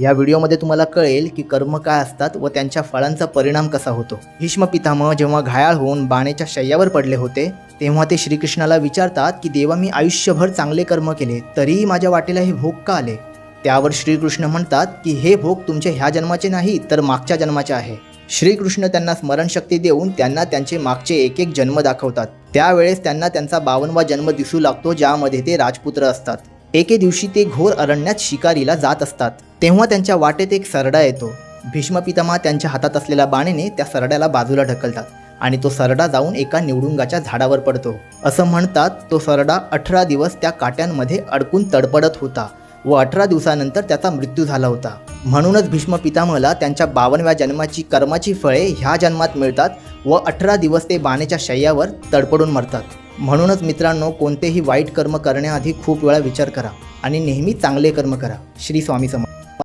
या व्हिडिओमध्ये तुम्हाला कळेल की कर्म काय असतात व त्यांच्या फळांचा परिणाम कसा होतो। भीष्म पितामह जेव्हा घायाळ होऊन बाणेच्या शय्यावर पडले होते तेव्हा ते श्रीकृष्णाला विचारतात की देवा, मी आयुष्यभर चांगले कर्म केले तरीही माझ्या वाटेला हे भोग का आले। त्यावर श्रीकृष्ण म्हणतात की हे भोग तुमच्या ह्या जन्माचे नाही तर मागच्या जन्माचे आहे। श्रीकृष्ण त्यांना स्मरणशक्ती देऊन त्यांना त्यांचे मागचे एक एक जन्म दाखवतात। त्यावेळेस त्यांना त्यांचा 52वा जन्म दिसू लागतो ज्यामध्ये ते राजपुत्र असतात। एके दिवशी ते घोर अरण्यात शिकारीला जात असतात तेव्हा त्यांच्या वाटेत एक सरडा येतो। भीष्म पितामह त्यांच्या हातात असलेल्या बाणेने त्या सरड्याला बाजूला ढकलतात आणि तो सरडा जाऊन एका निवडुंगाच्या झाडावर पडतो। असं म्हणतात तो सरडा 18 दिवस त्या काट्यांमध्ये अडकून तडपडत होता व 18 दिवसानंतर त्याचा मृत्यू झाला होता। म्हणूनच भीष्म पितामहला त्यांच्या 52व्या जन्माची कर्माची फळे ह्या जन्मात मिळतात व 18 दिवस ते बाणेच्या शय्यावर तडपडून मरतात। म्हणूनच मित्रांनो, कोणतेही वाईट कर्म करण्याआधी खूप वेळा विचार करा आणि नेहमी चांगले कर्म करा। श्री स्वामी समर्थ।